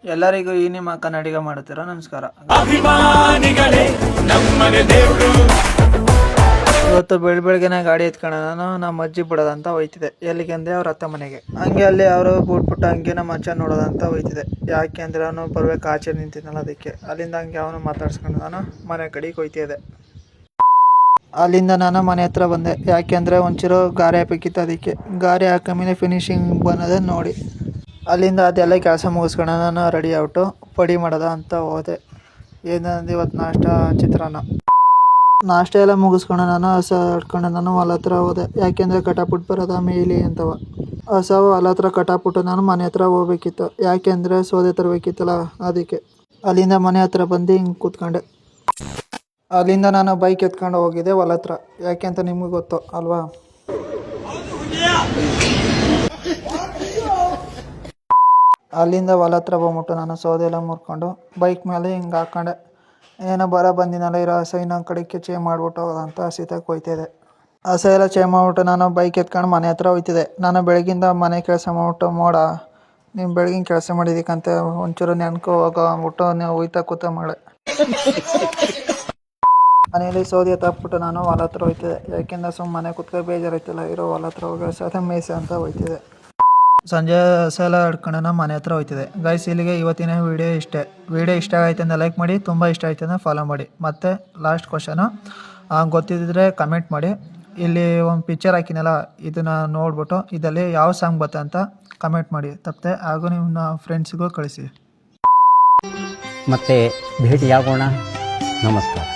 ಎಲ್ಲರಿಗೂ ಈ ನಿಮ್ಮ ಕನ್ನಡಿಗ ಮಾಡುತ್ತೀರಾ ನಮಸ್ಕಾರ. ಅಭಿಮಾನಿಗಳೇ ನಮ್ಮನೆ ದೇವ್ರು. ಇವತ್ತು ಬೆಳಗ್ಗೆನೆ ಗಾಡಿ ಎತ್ಕೊಂಡು ನಾನು ನಮ್ಮ ಅಜ್ಜಿ ಬಿಡೋದಂತ ಹೋಯ್ತಿದೆ. ಎಲ್ಲಿಗೆ ಅಂದ್ರೆ ಅವ್ರ ಅತ್ತೆ ಮನೆಗೆ. ಹಂಗೆ ಅಲ್ಲಿ ಅವರು ಬಿಟ್ಬಿಟ್ಟು ಹಂಗೆ ನಮ್ಮ ಅಜ್ಜ ನೋಡೋದಂತ ಹೋಯ್ತಿದೆ. ಯಾಕೆ ಅಂದ್ರೆ ಅವನು ಬರ್ಬೇಕು ಆಚೆ ನಿಂತಿದ್ನಲ್ಲ ಅದಕ್ಕೆ. ಅಲ್ಲಿಂದ ಹಂಗೆ ಅವನು ಮಾತಾಡ್ಸ್ಕೊಂಡು ನಾನು ಮನೆ ಕಡೆಗೆ ಹೋಯ್ತಿದ್ದೆ. ಅಲ್ಲಿಂದ ನಾನು ಮನೆ ಹತ್ರ ಬಂದೆ. ಯಾಕೆಂದರೆ ಒಂಚೂರು ಗಾರೆ ಹಾಕಬೇಕಿತ್ತು, ಅದಕ್ಕೆ ಗಾರೆ ಹಾಕಮೇಲೆ ಫಿನಿಶಿಂಗ್ ಬಂದದೆ ನೋಡಿ. ಅಲ್ಲಿಂದ ಅದೆಲ್ಲ ಕೆಲಸ ಮುಗಿಸ್ಕೊಂಡು ನಾನು ರೆಡಿ ಆಗ್ಬಿಟ್ಟು ಪಡಿ ಮಾಡೋದ ಅಂತ ಹೋದೆ. ಏನಂದ್ರೆ ಇವತ್ತು ನಾಷ್ಟ ಎಲ್ಲ ಮುಗಿಸ್ಕೊಂಡು ನಾನು ಹಸ ಹಿಡ್ಕೊಂಡು ನಾನು ಹೊಲ ಹತ್ರ ಹೋದೆ. ಯಾಕೆಂದರೆ ಕಟಾಪುಟ್ಟು ಬರೋದ ಮೇಲಿ ಅಂತವ ಹಸ ಹೊಲ ಹತ್ರ ಕಟಾಪುಟ್ಟು ನಾನು ಮನೆ ಹತ್ರ ಹೋಗ್ಬೇಕಿತ್ತು. ಯಾಕೆಂದರೆ ಸೌದೆ ತರಬೇಕಿತ್ತಲ್ಲ ಅದಕ್ಕೆ. ಅಲ್ಲಿಂದ ಮನೆ ಹತ್ರ ಬಂದು ಹಿಂಗೆ ಕೂತ್ಕೊಂಡೆ. ಅಲ್ಲಿಂದ ನಾನು ಬೈಕ್ ಎತ್ಕೊಂಡು ಹೋಗಿದ್ದೆ ಹೊಲ ಹತ್ರ. ಯಾಕೆ ಅಂತ ನಿಮಗೆ ಗೊತ್ತು ಅಲ್ವಾ. ಅಲ್ಲಿಂದ ಹೊಲ ಹತ್ರ ಬಂದ್ಬಿಟ್ಟು ನಾನು ಸೌದೆ ಎಲ್ಲ ಮುರ್ಕೊಂಡು ಬೈಕ್ ಮೇಲೆ ಹಿಂಗೆ ಹಾಕ್ಕೊಂಡೆ. ಏನೋ ಬಂದಿನಲ್ಲ ಇರೋ ಹಸ ಇನ್ನೊಂದು ಕಡೆಗೆ ಚೇ ಮಾಡಿಬಿಟ್ಟು ಹೋಗೋದಂತ ಹಸಿತಕ್ಕೆ ಹೋಯ್ತಿದ್ದೆ. ಹಸ ಎಲ್ಲ ಚೇ ಮಾಡಿಬಿಟ್ಟು ನಾನು ಬೈಕ್ ಎತ್ಕೊಂಡು ಮನೆ ಹತ್ರ ಹೋಯ್ತಿದ್ದೆ. ನಾನು ಬೆಳಗಿಂದ ಮನೆ ಕೆಲಸ ಮಾಡ್ಬಿಟ್ಟು ನೀವು ಬೆಳಗಿನ ಕೆಲಸ ಮಾಡಿದ್ದಕ್ಕಂತ ಒಂಚೂರು ನೆನ್ಕೊ ಹೋಗೋ ಅಂದ್ಬಿಟ್ಟು ನೀವು ಹೋಯ್ತಾ ಕೂತ ಮಾಡೆ. ಮನೆಯಲ್ಲಿ ಸೌದೆ ಎತ್ತಾಕ್ಬಿಟ್ಟು ನಾನು ಹೊಲ ಹತ್ರ ಹೋಯ್ತಿದ್ದೆ. ಯಾಕೆಂದ್ರೆ ಸುಮ್ಮನೆ ಕುತ್ಕೊಂಡು ಬೇಜಾರಾಯ್ತಲ್ಲ, ಇರೋ ಹೊಲ ಹತ್ರ ಹೋಗೋ ಸದ ಮೇಯ್ಸೆ ಅಂತ ಹೋಯ್ತಿದ್ದೆ. ಸಂಜೆ ಸಲ ಹಿಡ್ಕೊಂಡು ನಾನು ಮನೆ ಹತ್ರ ಹೋಯ್ತಿದ್ದೆ. ಗೈಸ್, ಇಲ್ಲಿಗೆ ಇವತ್ತಿನ ವಿಡಿಯೋ ಇಷ್ಟ ಆಯ್ತು ಅಂದರೆ ಲೈಕ್ ಮಾಡಿ, ತುಂಬ ಇಷ್ಟ ಆಯ್ತು ಅಂದರೆ ಫಾಲೋ ಮಾಡಿ. ಮತ್ತು ಲಾಸ್ಟ್ ಕ್ವಶನು ಗೊತ್ತಿದ್ದರೆ ಕಮೆಂಟ್ ಮಾಡಿ. ಇಲ್ಲಿ ಒಂದು ಪಿಕ್ಚರ್ ಹಾಕಿನಲ್ಲ, ಇದನ್ನು ನೋಡ್ಬಿಟ್ಟು ಇದರಲ್ಲಿ ಯಾವ ಸಾಂಗ್ ಬರುತ್ತೆ ಅಂತ ಕಮೆಂಟ್ ಮಾಡಿ ತಪ್ಪದೆ. ಹಾಗೂ ನಿಮ್ಮ ಫ್ರೆಂಡ್ಸಿಗೂ ಕಳಿಸಿ. ಮತ್ತೆ ಭೇಟಿಯಾಗೋಣ. ನಮಸ್ಕಾರ.